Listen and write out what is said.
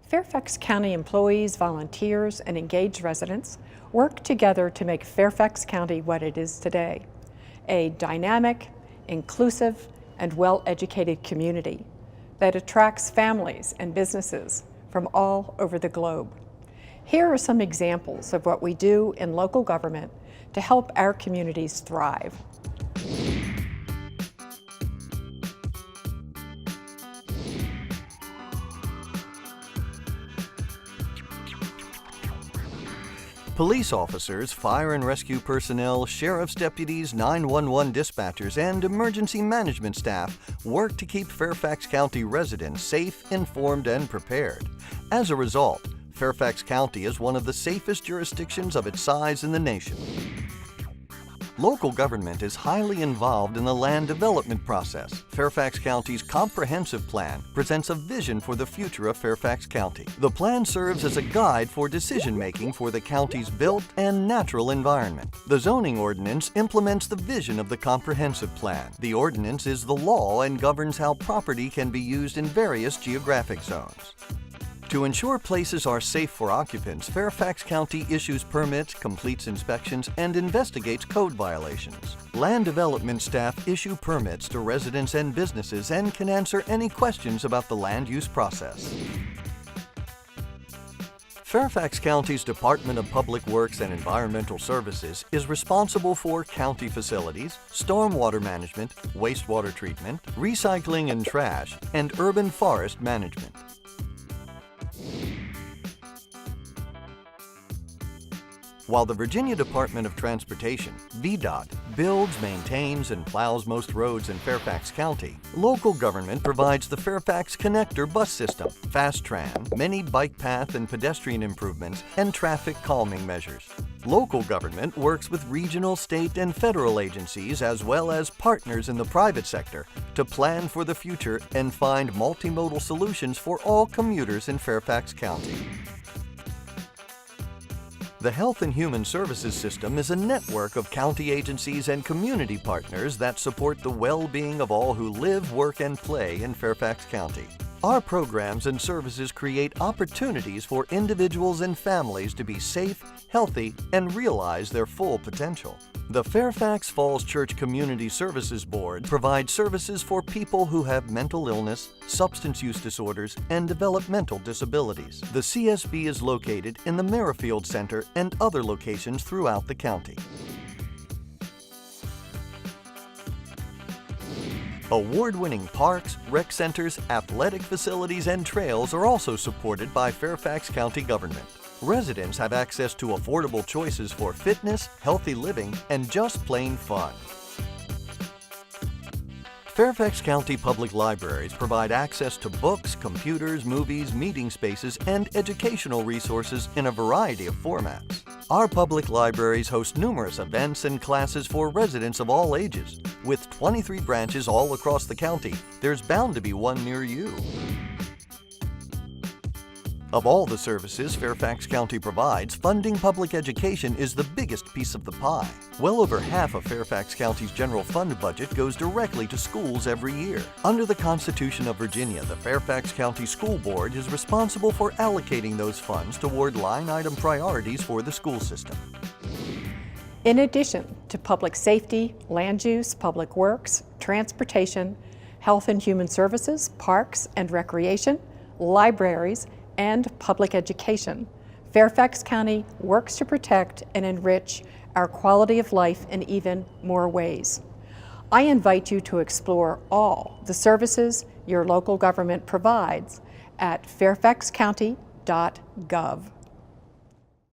Fairfax County employees, volunteers, and engaged residents work together to make Fairfax County what it is today, a dynamic, inclusive, and well-educated community that attracts families and businesses from all over the globe. Here are some examples of what we do in local government to help our communities thrive. Police officers, fire and rescue personnel, sheriff's deputies, 911 dispatchers, and emergency management staff work to keep Fairfax County residents safe, informed, and prepared. As a result, Fairfax County is one of the safest jurisdictions of its size in the nation. Local government is highly involved in the land development process. Fairfax County's comprehensive plan presents a vision for the future of Fairfax County. The plan serves as a guide for decision-making for the county's built and natural environment. The zoning ordinance implements the vision of the comprehensive plan. The ordinance is the law and governs how property can be used in various geographic zones. To ensure places are safe for occupants, Fairfax County issues permits, completes inspections, and investigates code violations. Land development staff issue permits to residents and businesses and can answer any questions about the land use process. Fairfax County's Department of Public Works and Environmental Services is responsible for county facilities, stormwater management, wastewater treatment, recycling and trash, and urban forest management. While the Virginia Department of Transportation, VDOT, builds, maintains, and plows most roads in Fairfax County, local government provides the Fairfax Connector bus system, fast tram, many bike path and pedestrian improvements, and traffic calming measures. Local government works with regional, state, and federal agencies as well as partners in the private sector to plan for the future and find multimodal solutions for all commuters in Fairfax County. The Health and Human Services System is a network of county agencies and community partners that support the well-being of all who live, work, and play in Fairfax County. Our programs and services create opportunities for individuals and families to be safe, healthy, and realize their full potential. The Fairfax Falls Church Community Services Board provides services for people who have mental illness, substance use disorders, and developmental disabilities. The CSB is located in the Merrifield Center and other locations throughout the county. Award-winning parks, rec centers, athletic facilities, and trails are also supported by Fairfax County government. Residents have access to affordable choices for fitness, healthy living, and just plain fun. Fairfax County Public Libraries provide access to books, computers, movies, meeting spaces, and educational resources in a variety of formats. Our public libraries host numerous events and classes for residents of all ages. With 23 branches all across the county, there's bound to be one near you. Of all the services Fairfax County provides, funding public education is the biggest piece of the pie. Well over half of Fairfax County's general fund budget goes directly to schools every year. Under the Constitution of Virginia, the Fairfax County School Board is responsible for allocating those funds toward line-item priorities for the school system. In addition to public safety, land use, public works, transportation, health and human services, parks and recreation, libraries, and public education, Fairfax County works to protect and enrich our quality of life in even more ways. I invite you to explore all the services your local government provides at fairfaxcounty.gov.